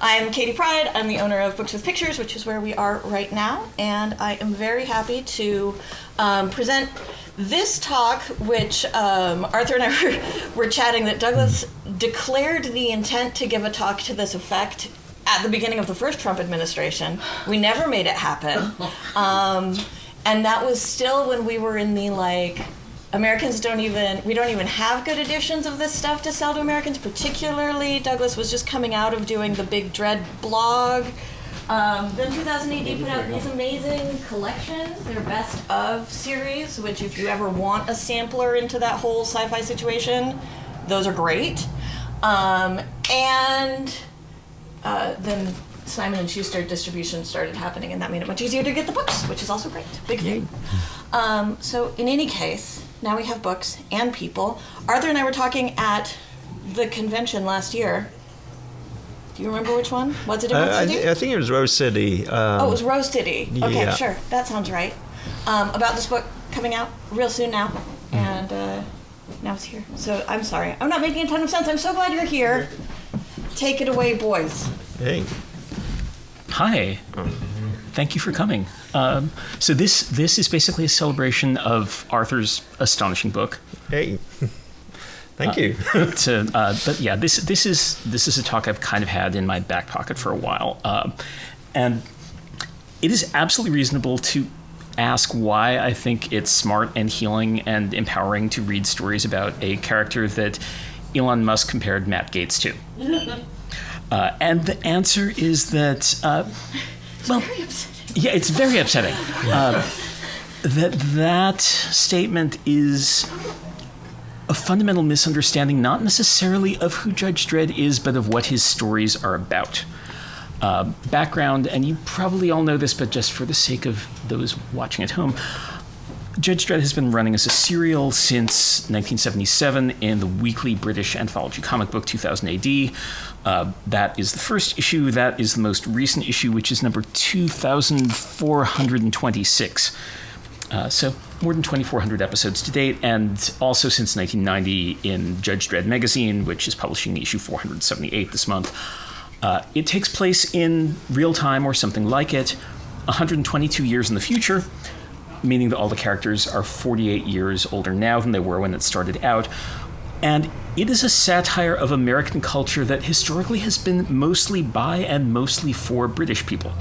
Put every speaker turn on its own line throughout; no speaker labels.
I'm Katie Pryde. I'm the owner of Books with Pictures, which is where we are right now, and I am very happy to present this talk, which Arthur and I were chatting that Douglas declared the intent to give a talk to this effect at the beginning of the first Trump administration. We never made it happen. And that was still when we were in the, we don't even have good editions of this stuff to sell to Americans, particularly Douglas was just coming out of doing the Big Dredd blog. Then 2008 he put out these amazing collections, their best of series, which if you ever want a sampler into that whole sci-fi situation, those are great. Then Simon & Schuster distribution started happening, and that made it much easier to get the books, which is also great. Big thing. So in any case, now we have books and people. Arthur and I were talking at the convention last year. Do you remember which one? Was it in Rose City?
I think it was Rose City.
It was Rose City. Okay, yeah. Sure. That sounds right. About this book coming out real soon now. And now it's here. So I'm sorry. I'm not making a ton of sense. I'm so glad you're here. Take it away, boys.
Hey.
Hi. Thank you for coming. So this is basically a celebration of Arthur's astonishing book.
Hey. Thank you.
But yeah, this is a talk I've kind of had in my back pocket for a while, and it is absolutely reasonable to ask why I think it's smart and healing and empowering to read stories about a character that Elon Musk compared Matt Gaetz to. And the answer is that, it's very upsetting. That statement is a fundamental misunderstanding, not necessarily of who Judge Dredd is, but of what his stories are about. Background, and you probably all know this, but just for the sake of those watching at home, Judge Dredd has been running as a serial since 1977 in the weekly British anthology comic book 2000 AD. That is the first issue. That is the most recent issue, which is number 2426. So more than 2,400 episodes to date, and also since 1990 in Judge Dredd magazine, which is publishing issue 478 this month. It takes place in real time or something like it, 122 years in the future, meaning that all the characters are 48 years older now than they were when it started out. And it is a satire of American culture that historically has been mostly by and mostly for British people.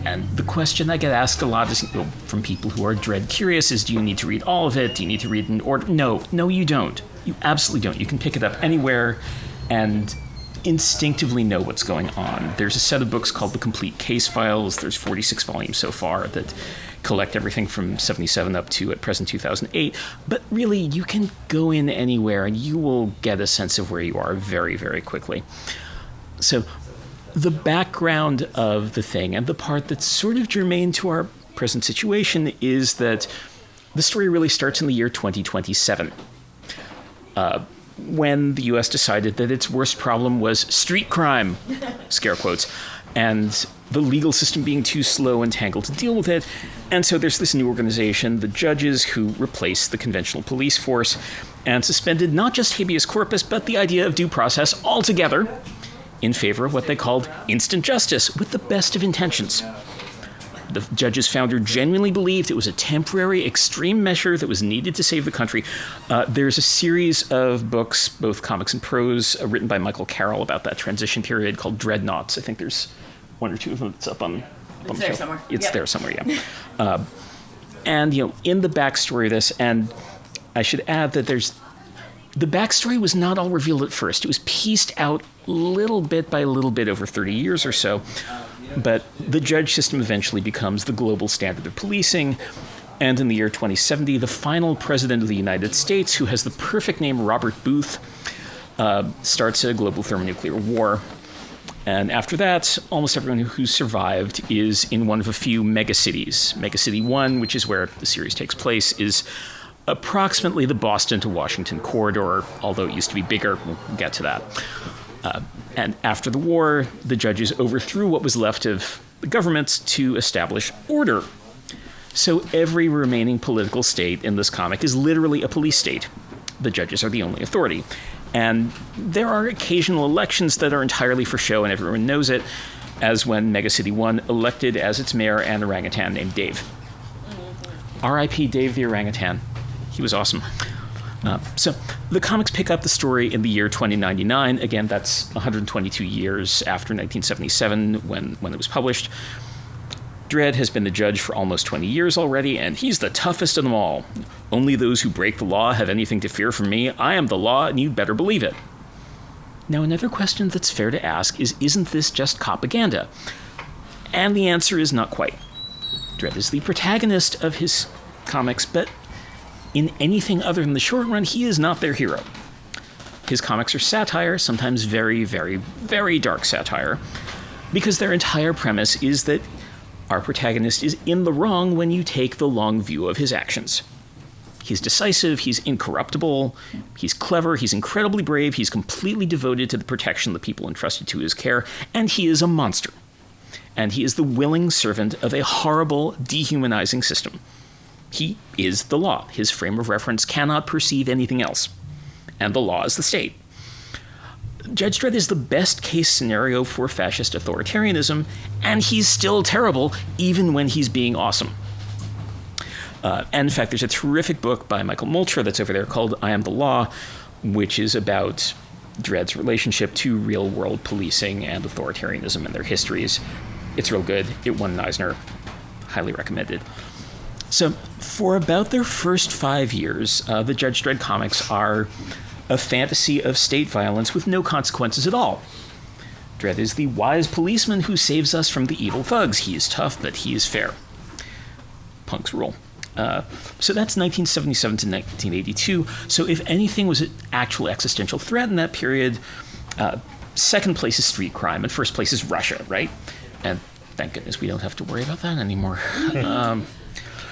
And the question I get asked a lot is, from people who are Dredd curious, is do you need to read all of it? Do you need to read in order? No, you don't. You absolutely don't. You can pick it up anywhere and instinctively know what's going on. There's a set of books called The Complete Case Files. There's 46 volumes so far that collect everything from 77 up to, at present, 2008. But really, you can go in anywhere and you will get a sense of where you are very, very quickly. So the background of the thing, and the part that's sort of germane to our present situation, is that the story really starts in the year 2027, when the U.S. decided that its worst problem was street crime, scare quotes, and the legal system being too slow and tangled to deal with it. And so there's this new organization, the judges, who replaced the conventional police force and suspended not just habeas corpus, but the idea of due process altogether in favor of what they called instant justice, with the best of intentions. The judge's founder genuinely believed it was a temporary, extreme measure that was needed to save the country. There's a series of books, both comics and prose, written by Michael Carroll about that transition period called Dreadnoughts. I think there's one or two of them that's up on
it's there somewhere.
It's there somewhere, yeah. And, in the backstory of this, and I should add that the backstory was not all revealed at first. It was pieced out little bit by little bit over 30 years or so. But the judge system eventually becomes the global standard of policing. And in the year 2070, the final president of the United States, who has the perfect name Robert Booth, starts a global thermonuclear war. And after that, almost everyone who survived is in one of a few megacities. Megacity 1, which is where the series takes place, is approximately the Boston to Washington corridor, although it used to be bigger. We'll get to that. And after the war, the judges overthrew what was left of the government to establish order. So every remaining political state in this comic is literally a police state. The judges are the only authority. And there are occasional elections that are entirely for show, and everyone knows it, as when Megacity 1 elected as its mayor an orangutan named Dave. R.I.P. Dave the orangutan. He was awesome. So the comics pick up the story in the year 2099. Again, that's 122 years after 1977 when it was published. Dredd has been the judge for almost 20 years already, and he's the toughest of them all. Only those who break the law have anything to fear from me. I am the law, and you'd better believe it. Now, another question that's fair to ask is, isn't this just propaganda? And the answer is not quite. Dredd is the protagonist of his comics, but in anything other than the short run, he is not their hero. His comics are satire, sometimes very, very, very dark satire, because their entire premise is that our protagonist is in the wrong when you take the long view of his actions. He's decisive, he's incorruptible, he's clever, he's incredibly brave, he's completely devoted to the protection of the people entrusted to his care, and he is a monster. And he is the willing servant of a horrible, dehumanizing system. He is the law. His frame of reference cannot perceive anything else. And the law is the state. Judge Dredd is the best case scenario for fascist authoritarianism, and he's still terrible even when he's being awesome. And in fact, there's a terrific book by Michael Moltra that's over there called I Am the Law, which is about Dredd's relationship to real-world policing and authoritarianism and their histories. It's real good. It won an Eisner. Highly recommended. So for about their first 5 years, the Judge Dredd comics are a fantasy of state violence with no consequences at all. Dredd is the wise policeman who saves us from the evil thugs. He is tough, but he is fair. Punks rule. So that's 1977 to 1982. So if anything was an actual existential threat in that period, second place is street crime, and first place is Russia, right? And thank goodness we don't have to worry about that anymore.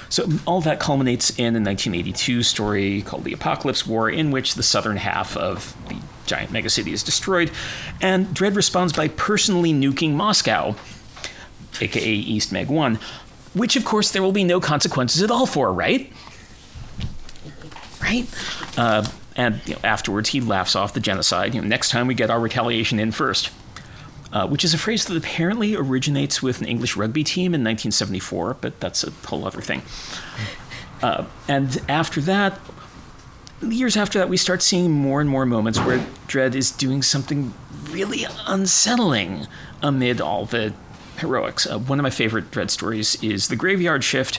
So all that culminates in a 1982 story called The Apocalypse War, in which the southern half of the giant megacity is destroyed, and Dredd responds by personally nuking Moscow, aka East Meg 1, which of course there will be no consequences at all for, right? Right? And afterwards he laughs off the genocide. Next time we get our retaliation in first. Which is a phrase that apparently originates with an English rugby team in 1974, but that's a whole other thing. And after that, years after that, we start seeing more and more moments where Dredd is doing something really unsettling amid all the heroics. One of my favorite Dredd stories is The Graveyard Shift,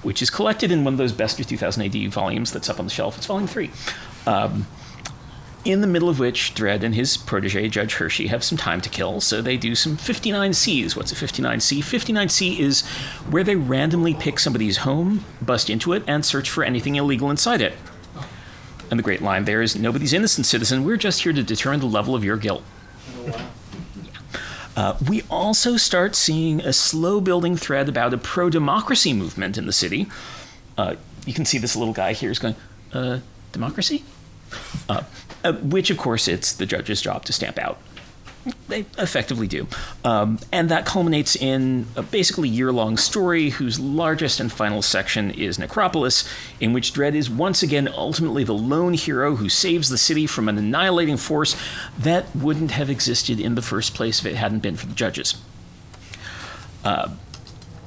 which is collected in one of those Best of 2000 AD volumes that's up on the shelf. It's volume 3. In the middle of which Dredd and his protege, Judge Hershey, have some time to kill, so they do some 59Cs. What's a 59C? 59C is where they randomly pick somebody's home, bust into it, and search for anything illegal inside it. And the great line there is, nobody's innocent, citizen. We're just here to determine the level of your guilt. We also start seeing a slow-building thread about a pro-democracy movement in the city. You can see this little guy here is going, democracy? Which, of course, it's the judge's job to stamp out. They effectively do. And that culminates in a basically year-long story whose largest and final section is Necropolis, in which Dredd is once again ultimately the lone hero who saves the city from an annihilating force that wouldn't have existed in the first place if it hadn't been for the judges.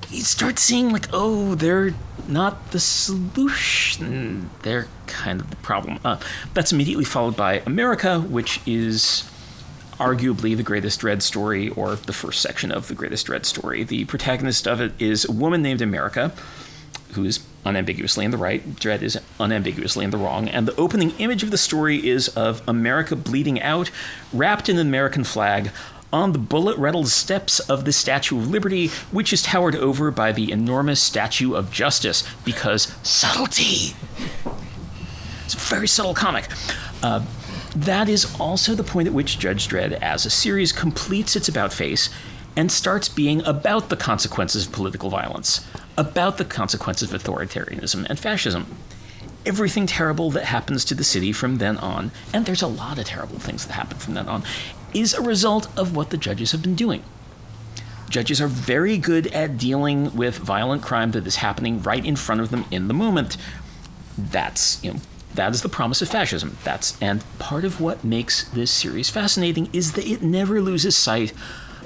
You start seeing, like, oh, they're not the solution. They're kind of the problem. That's immediately followed by America, which is arguably the Greatest Dredd story, or the first section of the Greatest Dredd story. The protagonist of it is a woman named America, who is unambiguously in the right. Dredd is unambiguously in the wrong. And the opening image of the story is of America bleeding out, wrapped in an American flag, on the bullet-riddled steps of the Statue of Liberty, which is towered over by the enormous Statue of Justice, because subtlety. It's a very subtle comic. That is also the point at which Judge Dredd, as a series, completes its about-face and starts being about the consequences of political violence, about the consequences of authoritarianism and fascism. Everything terrible that happens to the city from then on, and there's a lot of terrible things that happen from then on, is a result of what the judges have been doing. Judges are very good at dealing with violent crime that is happening right in front of them in the moment. That's, That is the promise of fascism. And part of what makes this series fascinating is that it never loses sight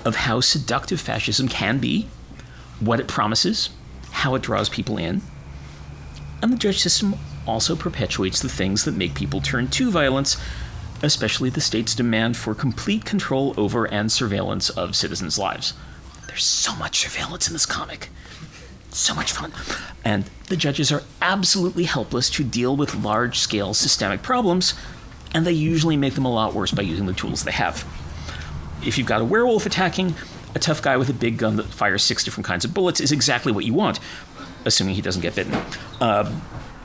of how seductive fascism can be, what it promises, how it draws people in. And the judge system also perpetuates the things that make people turn to violence, especially the state's demand for complete control over and surveillance of citizens' lives. There's so much surveillance in this comic. So much fun. And the judges are absolutely helpless to deal with large-scale systemic problems, and they usually make them a lot worse by using the tools they have. If you've got a werewolf attacking, a tough guy with a big gun that fires 6 different kinds of bullets is exactly what you want, assuming he doesn't get bitten.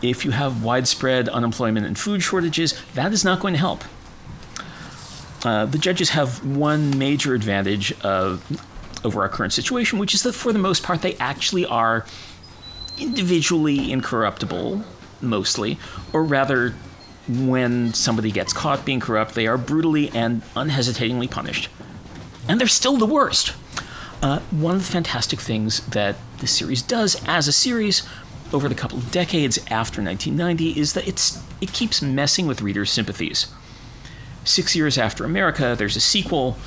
If you have widespread unemployment and food shortages, that is not going to help. The judges have one major advantage over our current situation, which is that for the most part, they actually are individually incorruptible, mostly, or rather, when somebody gets caught being corrupt, they are brutally and unhesitatingly punished. And they're still the worst. One of the fantastic things that this series does as a series over the couple of decades after 1990 is that it keeps messing with readers' sympathies. 6 years after America, there's a sequel.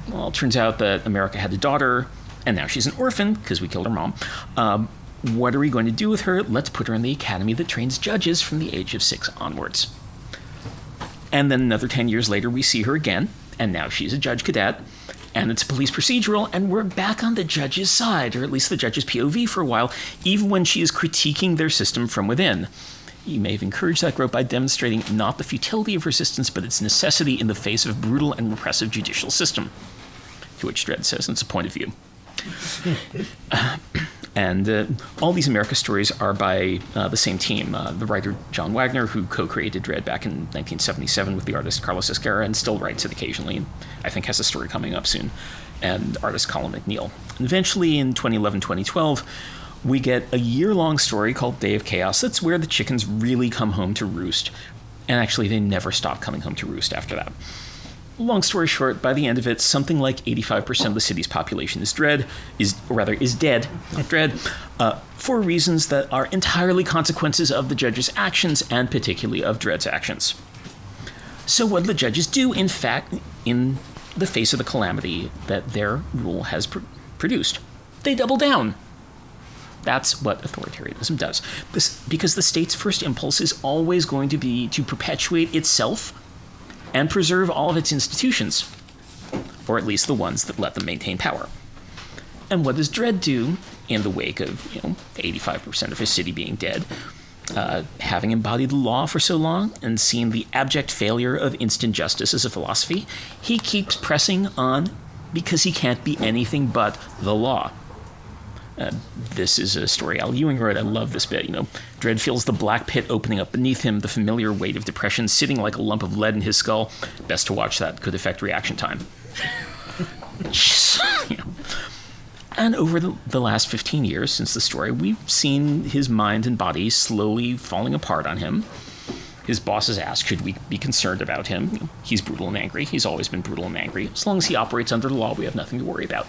Well, it turns out that America had a daughter, and now she's an orphan because we killed her mom. What are we going to do with her? Let's put her in the academy that trains judges from the age of 6 onwards. And then another 10 years later, we see her again, and now she's a judge cadet, and it's a police procedural, and we're back on the judge's side, or at least the judge's POV for a while, even when she is critiquing their system from within. You may have encouraged that growth by demonstrating not the futility of resistance, but its necessity in the face of a brutal and repressive judicial system. To which Dredd says it's a point of view. And all these America stories are by the same team. The writer John Wagner, who co-created Dredd back in 1977 with the artist Carlos Esquerra, and still writes it occasionally, and I think has a story coming up soon, and artist Colin McNeil. And eventually, in 2011-2012, we get a year-long story called Day of Chaos. That's where the chickens really come home to roost. And actually, they never stop coming home to roost after that. Long story short, by the end of it, something like 85% of the city's population is dead, not dread, for reasons that are entirely consequences of the judge's actions, and particularly of Dredd's actions. So what do the judges do, in fact, in the face of the calamity that their rule has produced? They double down. That's what authoritarianism does. Because the state's first impulse is always going to be to perpetuate itself and preserve all of its institutions, or at least the ones that let them maintain power. And what does Dredd do in the wake of 85% of his city being dead? Having embodied the law for so long and seen the abject failure of instant justice as a philosophy, he keeps pressing on because he can't be anything but the law. This is a story Al Ewing wrote. I love this bit. Dredd feels the black pit opening up beneath him, the familiar weight of depression sitting like a lump of lead in his skull. Best to watch that. Could affect reaction time. And over the last 15 years since the story, we've seen his mind and body slowly falling apart on him. His boss has asked, should we be concerned about him? He's brutal and angry. He's always been brutal and angry. As long as he operates under the law, we have nothing to worry about.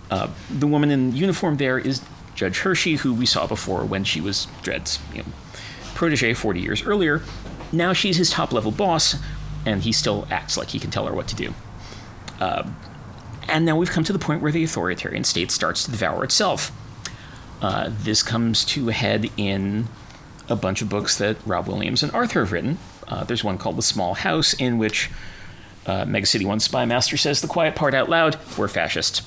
The woman in uniform there is Judge Hershey, who we saw before when she was Dredd's protege 40 years earlier. Now she's his top-level boss, and he still acts like he can tell her what to do. And now we've come to the point where the authoritarian state starts to devour itself. This comes to a head in a bunch of books that Rob Williams and Arthur have written. There's one called The Small House, in which Mega City 1 spy master says the quiet part out loud, we're fascists.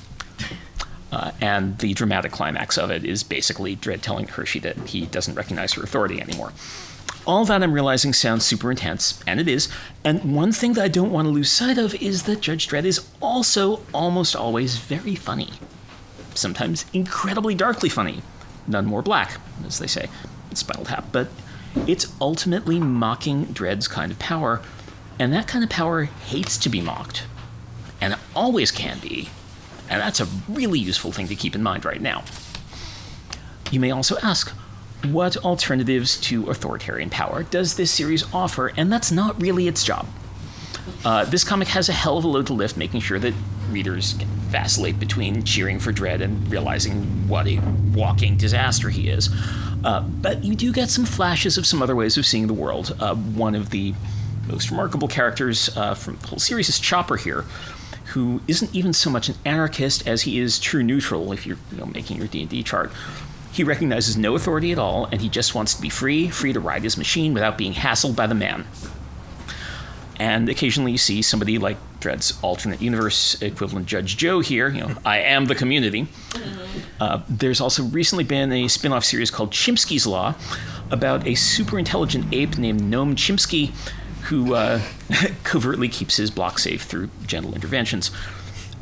And the dramatic climax of it is basically Dredd telling Hershey that he doesn't recognize her authority anymore. All that I'm realizing sounds super intense, and it is. And one thing that I don't want to lose sight of is that Judge Dredd is also almost always very funny. Sometimes incredibly darkly funny. None more black, as they say in Spinal Tap. But it's ultimately mocking Dredd's kind of power, and that kind of power hates to be mocked. And it always can be. And that's a really useful thing to keep in mind right now. You may also ask, what alternatives to authoritarian power does this series offer? And that's not really its job. This comic has a hell of a load to lift, making sure that readers can vacillate between cheering for Dredd and realizing what a walking disaster he is. But you do get some flashes of some other ways of seeing the world. One of the most remarkable characters from the whole series is Chopper here, who isn't even so much an anarchist as he is true neutral, if you're making your D&D chart. He recognizes no authority at all, and he just wants to be free to ride his machine without being hassled by the man. And occasionally you see somebody like Dredd's alternate universe equivalent Judge Joe here, I am the community. There's also recently been a spin-off series called Chimsky's Law about a super intelligent ape named Noam Chomsky who covertly keeps his block safe through gentle interventions.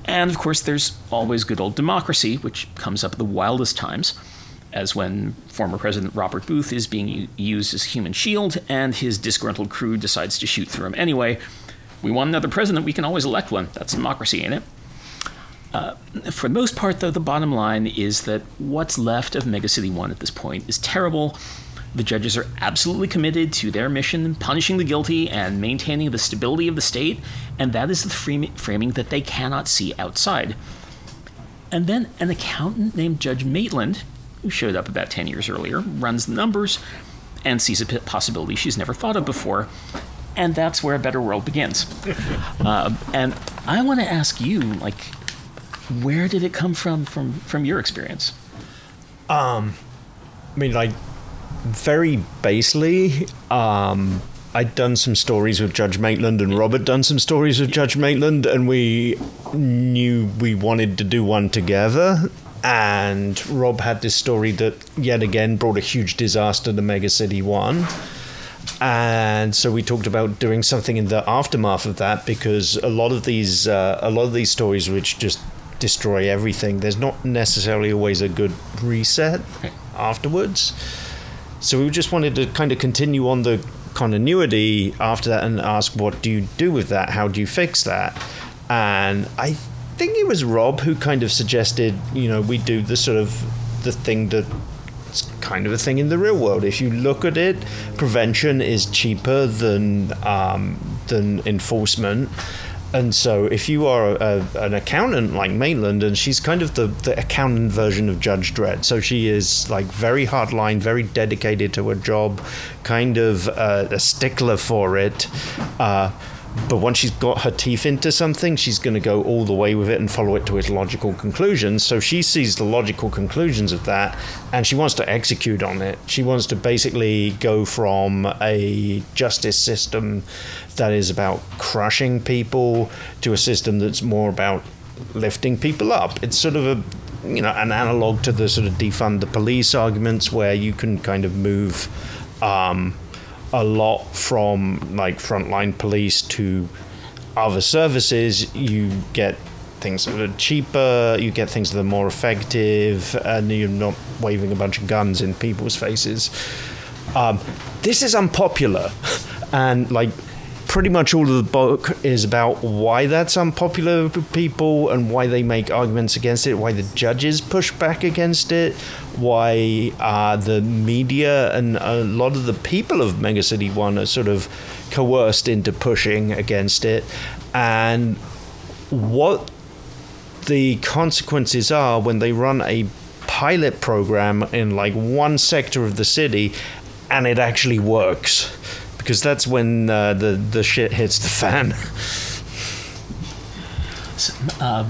And of course there's always good old democracy, which comes up at the wildest times, as when former President Robert Booth is being used as a human shield and his disgruntled crew decides to shoot through him anyway. We want another president, we can always elect one. That's democracy, ain't it? For the most part, though, the bottom line is that what's left of Megacity 1 at this point is terrible. The judges are absolutely committed to their mission, punishing the guilty and maintaining the stability of the state, and that is the framing that they cannot see outside. And then an accountant named Judge Maitland, who showed up about 10 years earlier, runs the numbers and sees a possibility she's never thought of before, and that's where A Better World begins. And I want to ask you, where did it come from your experience?
Very basely, I'd done some stories with Judge Maitland, and Robert done some stories with Judge Maitland, and we knew we wanted to do one together. And Rob had this story that yet again brought a huge disaster to Megacity 1. And so we talked about doing something in the aftermath of that, because a lot of these stories which just destroy everything, there's not necessarily always a good reset afterwards. So we just wanted to kind of continue on the continuity after that and ask, what do you do with that? How do you fix that? And I think it was Rob who kind of suggested, we do the sort of the thing that's kind of a thing in the real world. If you look at it, prevention is cheaper than enforcement. And so if you are an accountant like Maitland, and she's kind of the accountant version of Judge Dredd. So she is very hardline, very dedicated to her job, kind of a stickler for it. But once she's got her teeth into something, she's going to go all the way with it and follow it to its logical conclusions. So she sees the logical conclusions of that, and she wants to execute on it. She wants to basically go from a justice system that is about crushing people to a system that's more about lifting people up. It's sort of an analog to the sort of defund-the-police arguments, where you can kind of move a lot from frontline police to other services. You get things that are cheaper, you get things that are more effective, and you're not waving a bunch of guns in people's faces. This is unpopular, and pretty much all of the book is about why that's unpopular with people and why they make arguments against it, why the judges push back against it, why the media and a lot of the people of Megacity 1 are sort of coerced into pushing against it, and what the consequences are when they run a pilot program in one sector of the city and it actually works. Because that's when the shit hits the fan.
So,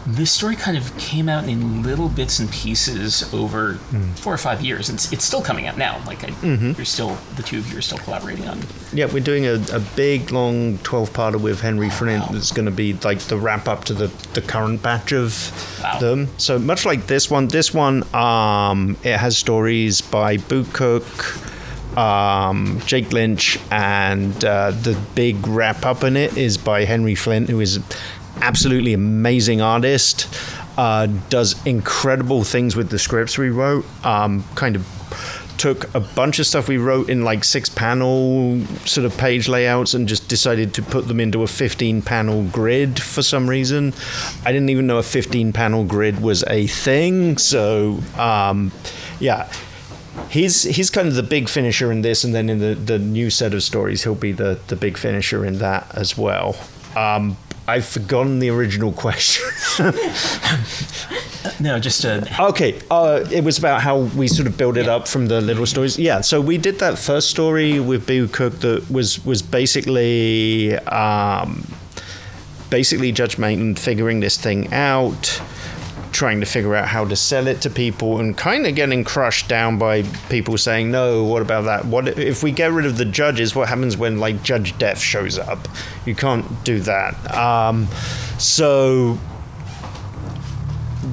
this story kind of came out in little bits and pieces over 4 or 5 years. It's still coming out now. You're still, the two of you are still collaborating on.
Yeah, we're doing a big, long 12-parter with Henry Flint. Wow. That's going to be the wrap up to the current batch of them. So much like this one, it has stories by Boot Cook, Jake Lynch, and the big wrap up in it is by Henry Flint, who is absolutely amazing artist, does incredible things with the scripts we wrote, kind of took a bunch of stuff we wrote in 6-panel sort of page layouts and just decided to put them into a 15-panel grid for some reason. I didn't even know a 15-panel grid was a thing, so yeah. He's kind of the big finisher in this, and then in the new set of stories, he'll be the big finisher in that as well. I've forgotten the original question.
No, just
Okay, it was about how we sort of build it up from the little stories. Yeah, so we did that first story with Boo Cook that was basically Judge Maitland figuring this thing out, trying to figure out how to sell it to people, and kind of getting crushed down by people saying, no, what about that? What if we get rid of the judges? What happens when, like, Judge Death shows up? You can't do that. So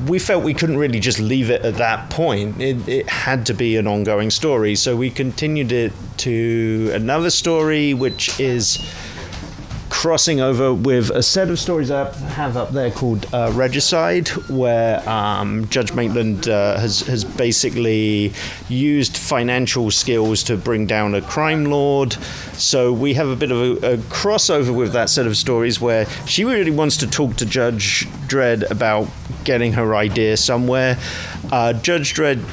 we felt we couldn't really just leave it at that point. It had to be an ongoing story. So we continued it to another story, which is crossing over with a set of stories I have up there called Regicide, where Judge Maitland has basically used financial skills to bring down a crime lord. So we have a bit of a crossover with that set of stories where she really wants to talk to Judge Dredd about getting her idea somewhere. Judge Dredd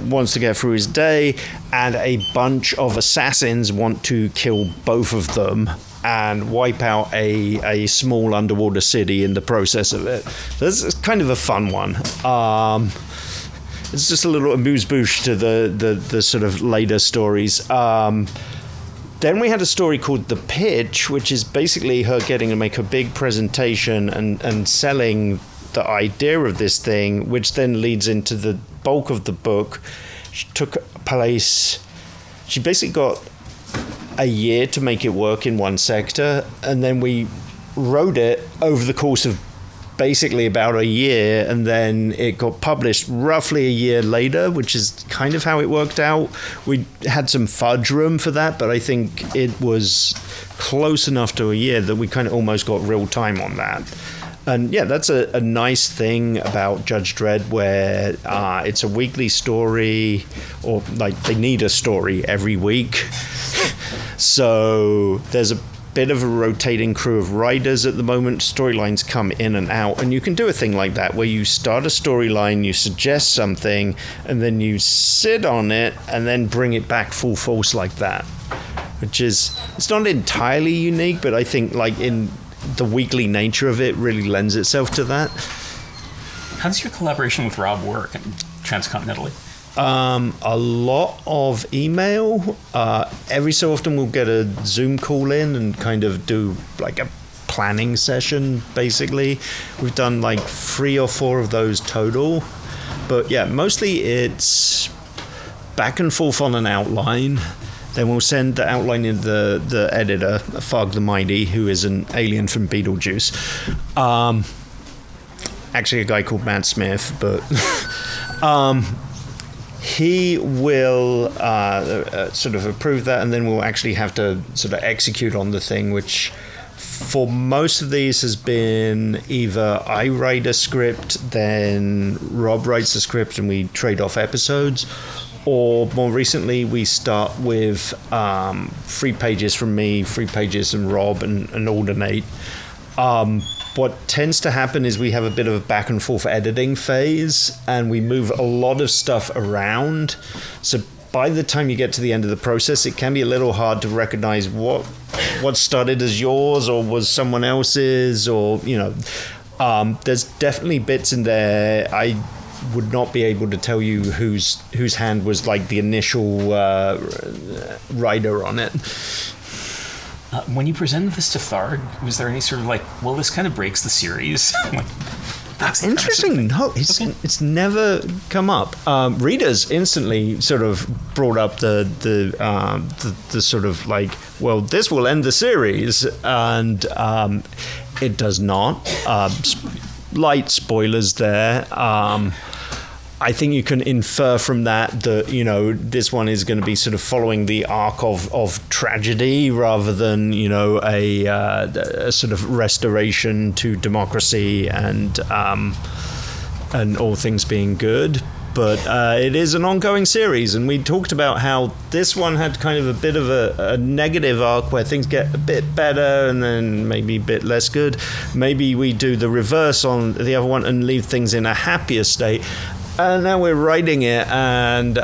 wants to get through his day, and a bunch of assassins want to kill both of them and wipe out a small underwater city in the process of it. So this is kind of a fun one. It's just a little amuse-bouche to the sort of later stories. Then we had a story called The Pitch, which is basically her getting to make a big presentation and selling the idea of this thing, which then leads into the bulk of the book. She basically got a year to make it work in one sector, and then we wrote it over the course of basically about a year, and then it got published roughly a year later, which is kind of how it worked out. We had some fudge room for that, but I think it was close enough to a year that we kind of almost got real time on that. And yeah, that's a nice thing about Judge Dredd, where it's a weekly story, or like they need a story every week. So there's a bit of a rotating crew of writers at the moment. Storylines come in and out, and you can do a thing like that where you start a storyline, you suggest something, and then you sit on it and then bring it back full force like that, which is, it's not entirely unique, but I think like in the weekly nature of it really lends itself to that.
How does your collaboration with Rob work transcontinentally?
A lot of email. Every so often we'll get a Zoom call in and kind of do like a planning session, basically. We've done like 3 or 4 of those total. But yeah, mostly it's back and forth on an outline. Then we'll send the outline in the editor, Fog the Mighty, who is an alien from Beetlejuice. Actually a guy called Matt Smith, but he will sort of approve that, and then we'll actually have to sort of execute on the thing, which for most of these has been either I write a script, then Rob writes the script, and we trade off episodes, or more recently we start with 3 pages from me, 3 pages from Rob, and alternate. What tends to happen is we have a bit of a back and forth editing phase, and we move a lot of stuff around. So by the time you get to the end of the process, it can be a little hard to recognize what started as yours or was someone else's, or, you know, there's definitely bits in there. I would not be able to tell you whose hand was like the initial writer on it.
When you presented this to Tharg, was there any sort of like, well, this kind of breaks the series? Like, that's
interesting. No, it's never come up. Readers instantly sort of brought up the sort of like, well, this will end the series, and it does not. Light spoilers there. I think you can infer from that, you know, this one is going to be sort of following the arc of tragedy rather than, you know, a sort of restoration to democracy and all things being good. But it is an ongoing series, and we talked about how this one had kind of a bit of a negative arc where things get a bit better and then maybe a bit less good. Maybe we do the reverse on the other one and leave things in a happier state. And now we're writing it, and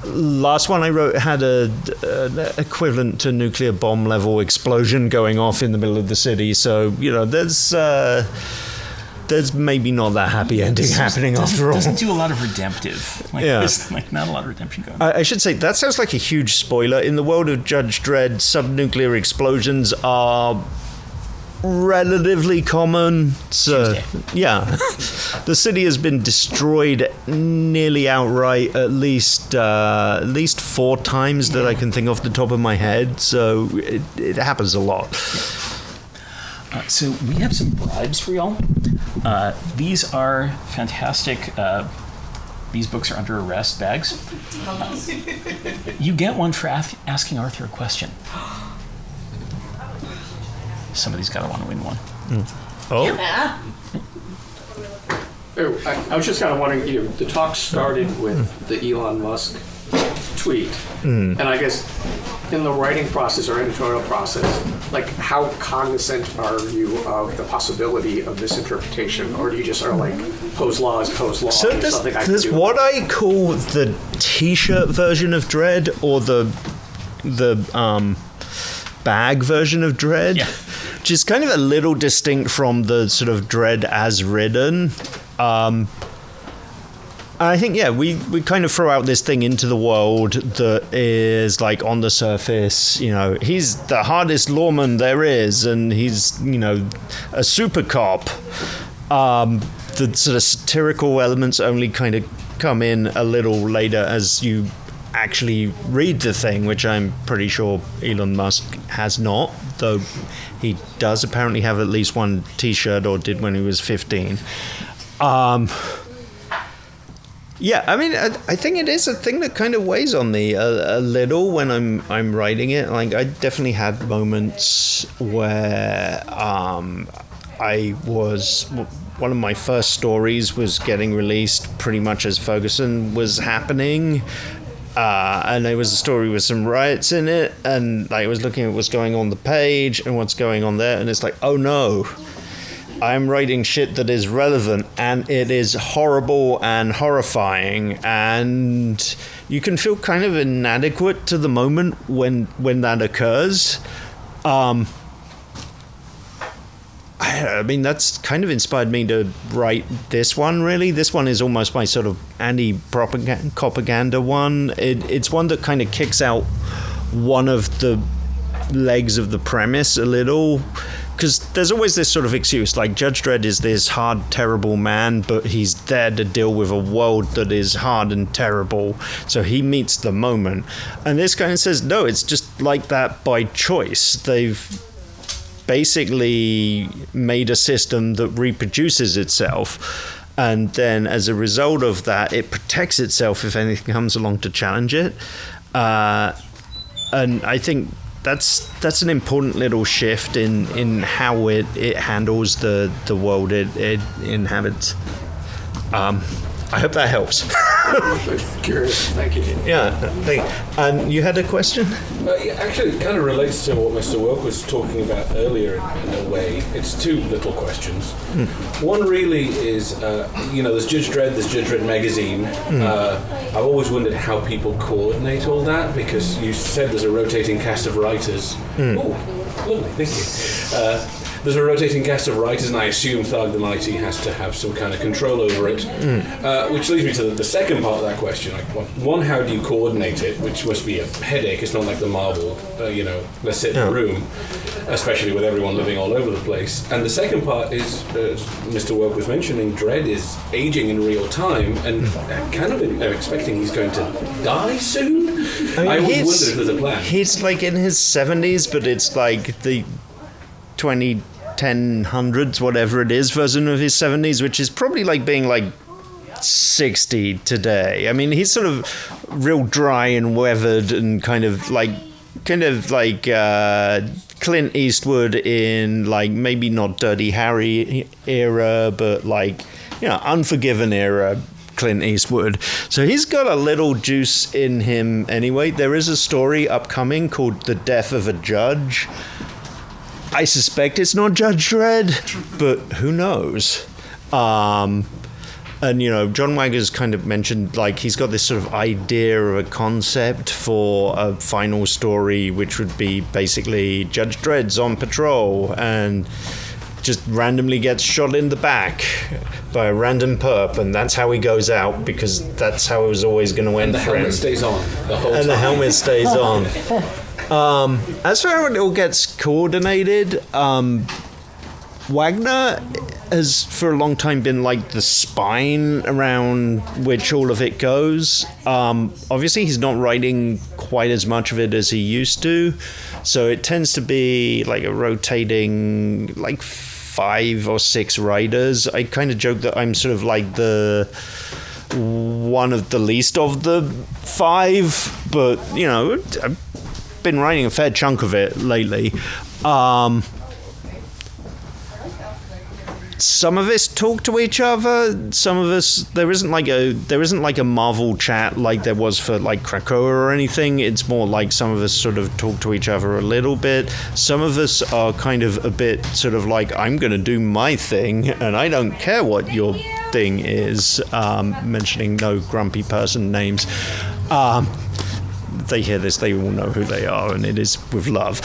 last one I wrote had an equivalent to nuclear bomb level explosion going off in the middle of the city. So, there's maybe not that happy ending happening after all.
Doesn't do a lot of redemptive. There's not a lot of redemption going on.
I should say, that sounds like a huge spoiler. In the world of Judge Dredd, subnuclear explosions are relatively common. So, yeah. The city has been destroyed nearly outright at least 4 times that I can think off the top of my head. So it happens a lot.
So we have some bribes for y'all. These are fantastic. These books are under arrest bags. You get one for asking Arthur a question. Somebody's got to want to win one.
Oh.
Yeah.
I was just kind of wondering, the talk started with the Elon Musk tweet. And I guess in the writing process or editorial process, like, how cognizant are you of the possibility of misinterpretation, or do you just sort of like pose law is pose law?
So there's what I call the T-shirt version of Dredd, or the bag version of Dredd, which is kind of a little distinct from the sort of Dredd as written. I think, we kind of throw out this thing into the world that is, like, on the surface, he's the hardest lawman there is, and he's, a super cop. The sort of satirical elements only kind of come in a little later as you actually read the thing, which I'm pretty sure Elon Musk has not, though he does apparently have at least one T-shirt, or did when he was 15. Yeah, I mean, I think it is a thing that kind of weighs on me a little when I'm writing it. Like, I definitely had moments where one of my first stories was getting released pretty much as Ferguson was happening. And it was a story with some riots in it, and I was looking at what's going on the page and what's going on there, and it's like, oh no, I'm writing shit that is relevant, and it is horrible and horrifying, and you can feel kind of inadequate to the moment when that occurs. I mean, that's kind of inspired me to write this one, really. This one is almost my sort of anti-propaganda one. It's one that kind of kicks out one of the legs of the premise a little, because there's always this sort of excuse, like, Judge Dredd is this hard, terrible man, but he's there to deal with a world that is hard and terrible, so he meets the moment. And this kind of says, no, it's just like that by choice. They've basically made a system that reproduces itself, and then as a result of that, it protects itself if anything comes along to challenge it. And I think that's an important little shift in how it handles the world it inhabits. I hope that helps.
Curious. Thank you.
Yeah. And you had a question?
Actually, it kind of relates to what Mr. Wolk was talking about earlier in a way. It's 2 little questions. One really is, there's Judge Dredd, there's Judge Dredd magazine. I've always wondered how people coordinate all that, because you said there's a rotating cast of writers. Oh, lovely, thank you. There's a rotating cast of writers, and I assume Tharg the Mighty has to have some kind of control over it. Which leads me to the second part of that question. Like, one, how do you coordinate it? Which must be a headache. It's not like the Marvel, let's sit in a room, especially with everyone living all over the place. And the second part is, as Mr. Wolk was mentioning, Dredd is aging in real time, and kind of am expecting he's going to die soon. I always wondered if there's a plan.
He's like in his 70s, but it's like the 1000s, whatever it is, version of his 70s, which is probably like being like 60 today. I mean, he's sort of real dry and weathered and kind of like Clint Eastwood in, like, maybe not Dirty Harry era, but like, Unforgiven era Clint Eastwood. So he's got a little juice in him anyway. There is a story upcoming called The Death of a Judge. I suspect it's not Judge Dredd, but who knows? And, John Wagner's kind of mentioned, like, he's got this sort of idea of a concept for a final story, which would be basically Judge Dredd's on patrol and just randomly gets shot in the back by a random perp, and that's how he goes out, because that's how it was always going to end for him.
And the helmet stays on the whole time.
And the helmet stays on. As for how it all gets coordinated, Wagner has for a long time been like the spine around which all of it goes. Obviously, he's not writing quite as much of it as he used to, so it tends to be like a rotating, like 5 or 6 writers. I kind of joke that I'm sort of like the one of the least of the 5, but I've been writing a fair chunk of it lately. Some of us talk to each other. Some of us, there isn't like a Marvel chat like there was for like Krakoa or anything. It's more like some of us sort of talk to each other a little bit. Some of us are kind of a bit sort of like, I'm going to do my thing and I don't care what your thing is. Mentioning no grumpy person names. They hear this, they will know who they are, and it is with love.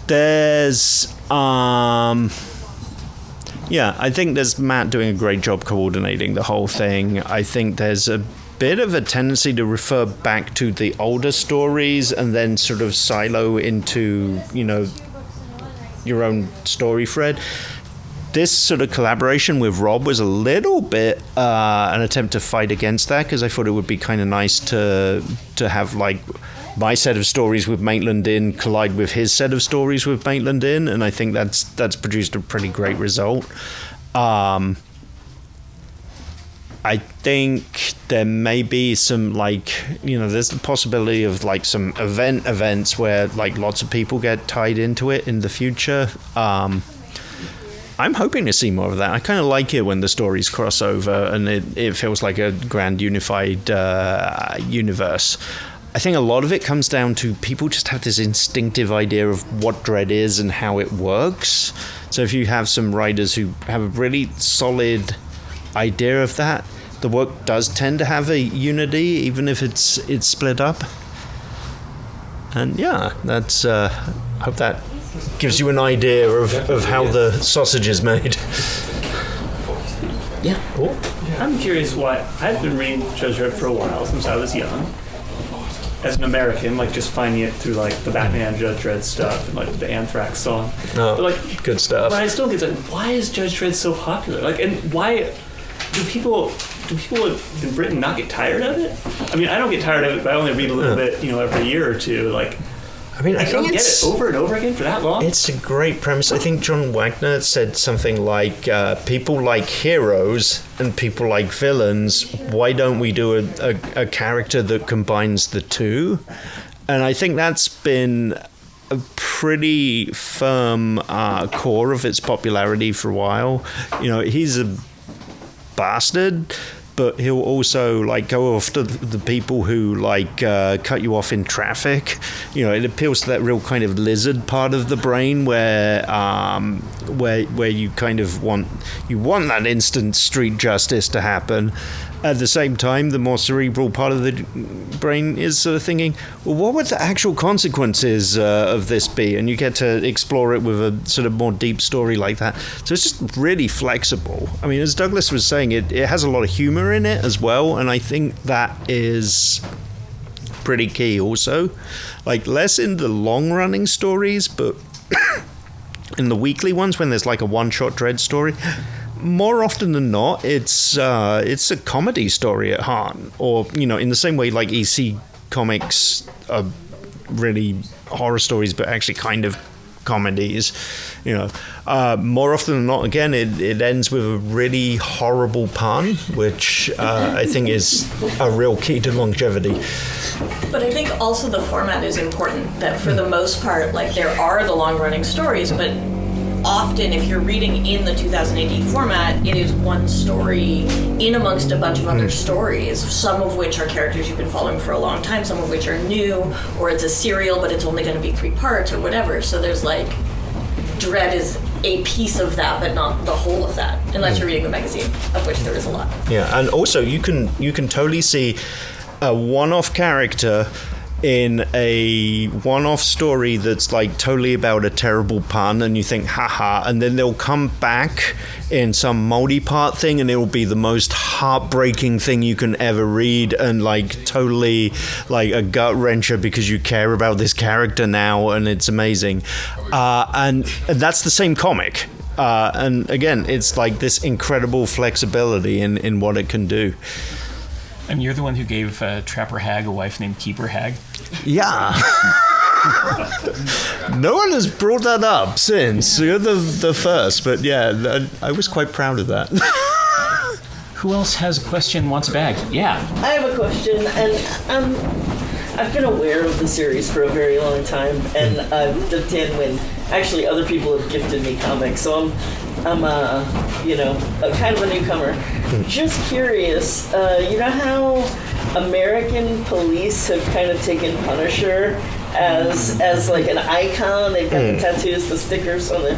There's I think there's Matt doing a great job coordinating the whole thing. I think there's a bit of a tendency to refer back to the older stories and then sort of silo into, your own story thread. This sort of collaboration with Rob was a little bit an attempt to fight against that, because I thought it would be kind of nice to have like my set of stories with Maitland in collide with his set of stories with Maitland in, and I think that's produced a pretty great result. I think there may be some there's the possibility of like some events where like lots of people get tied into it in the future. I'm hoping to see more of that. I kind of like it when the stories cross over and it feels like a grand unified universe. I think a lot of it comes down to people just have this instinctive idea of what Dredd is and how it works. So if you have some writers who have a really solid idea of that, the work does tend to have a unity, even if it's split up. And yeah, that's I hope that gives you an idea of how the sausage is made.
Yeah. Cool.
I'm curious why. I've been reading Judge Dredd for a while, since I was young. As an American, like just finding it through like the Batman Judge Dredd stuff and like the Anthrax song.
Oh,
but, like,
good stuff.
But I still get that. Why is Judge Dredd so popular? Like, and why do people in Britain not get tired of it? I mean, I don't get tired of it, but I only read a little bit, every year or two. Like,
I mean, I
don't
think
get it over and over again for that long.
It's a great premise. I think John Wagner said something like, people like heroes and people like villains. Why don't we do a character that combines the two? And I think that's been a pretty firm core of its popularity for a while. He's a bastard, but he'll also like go after the people who like cut you off in traffic. It appeals to that real kind of lizard part of the brain where you kind of want that instant street justice to happen. At the same time, the more cerebral part of the brain is sort of thinking, well, what would the actual consequences of this be? And you get to explore it with a sort of more deep story like that. So it's just really flexible. I mean, as Douglas was saying, it has a lot of humor in it as well, and I think that is pretty key also. Like, less in the long-running stories, but in the weekly ones when there's like a one-shot Dredd story, more often than not, it's a comedy story at heart, or in the same way like EC comics are really horror stories, but actually kind of comedies. More often than not, again, it ends with a really horrible pun, which I think is a real key to longevity.
But I think also the format is important. That for the most part, like there are the long-running stories, but often, if you're reading in the 2000 AD format, it is one story in amongst a bunch of other stories, some of which are characters you've been following for a long time, some of which are new, or it's a serial, but it's only going to be 3 parts or whatever. So there's like, Dredd is a piece of that, but not the whole of that, unless you're reading the magazine, of which there is a lot.
Yeah, and also you can totally see a one-off character in a one-off story that's like totally about a terrible pun, and you think haha, and then they'll come back in some multi-part thing and it will be the most heartbreaking thing you can ever read, and like totally like a gut wrencher because you care about this character now, and it's amazing. And that's the same comic. And again, it's like this incredible flexibility in what it can do.
And you're the one who gave Trapper Hag a wife named Keeper Hag?
Yeah. No one has brought that up since. You're the first, but yeah, I was quite proud of that.
Who else has a question, wants a bag? Yeah.
I have a question, and I've been aware of the series for a very long time, and I've dipped in when actually other people have gifted me comics, so I'm a kind of a newcomer. Just curious, you know how American police have kind of taken Punisher as like an icon? They've got the tattoos, the stickers on the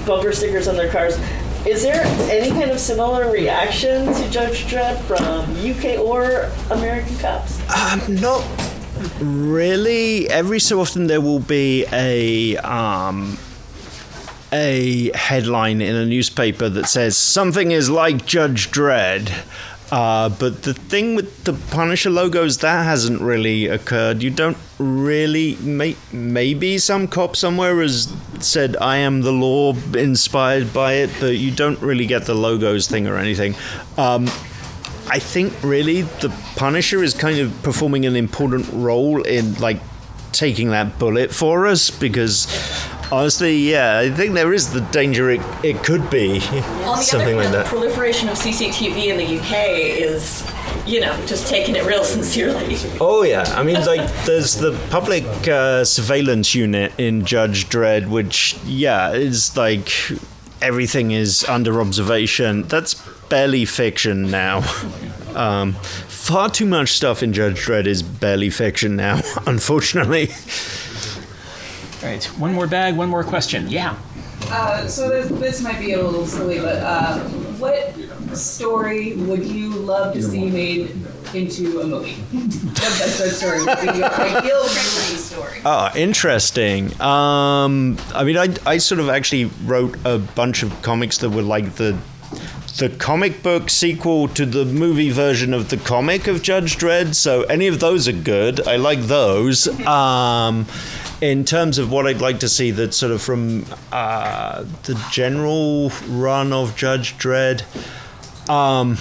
bumper stickers on their cars. Is there any kind of similar reaction to Judge Dredd from UK or American cops?
Not really. Every so often there will be a headline in a newspaper that says something is like Judge Dredd. But the thing with the Punisher logos, that hasn't really occurred. You don't really... Maybe some cop somewhere has said, I am the law, inspired by it, but you don't really get the logos thing or anything. I think, really, the Punisher is kind of performing an important role in, like, taking that bullet for us, because... Honestly, yeah, I think there is the danger it could be something like that.
The proliferation of CCTV in the UK is, just taking it real sincerely.
Oh, yeah. I mean, like, there's the public surveillance unit in Judge Dredd, which, yeah, is like everything is under observation. That's barely fiction now. Far too much stuff in Judge Dredd is barely fiction now, unfortunately.
All right, one more bag, one more question. Yeah.
So this might be a little silly, but what story would you love to see made into a movie? What best story would be your ideal movie story?
Oh, interesting. I mean, I sort of actually wrote a bunch of comics that were like the comic book sequel to the movie version of the comic of Judge Dredd, so any of those are good. I like those. In terms of what I'd like to see that's sort of from the general run of Judge Dredd, what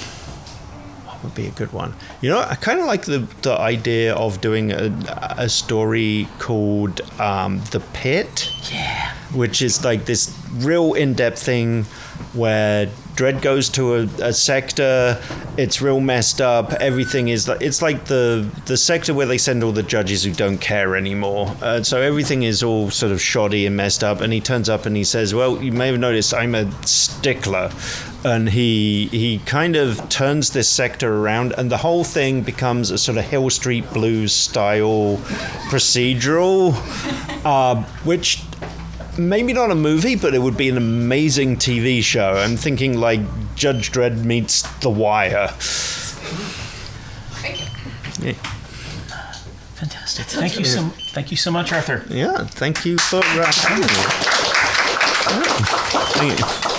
would be a good one? I kind of like the idea of doing a story called The Pit.
Yeah.
Which is like this real in-depth thing where Dredd goes to a sector, it's real messed up, everything is like, it's like the sector where they send all the judges who don't care anymore. So everything is all sort of shoddy and messed up, and he turns up and he says, well, you may have noticed I'm a stickler. And he kind of turns this sector around, and the whole thing becomes a sort of Hill Street Blues style procedural, which... maybe not a movie, but it would be an amazing TV show. I'm thinking like Judge Dredd meets The Wire.
Thank you.
Yeah.
Fantastic. Thank you so much, Arthur.
Yeah, thank you for having me. Thank you.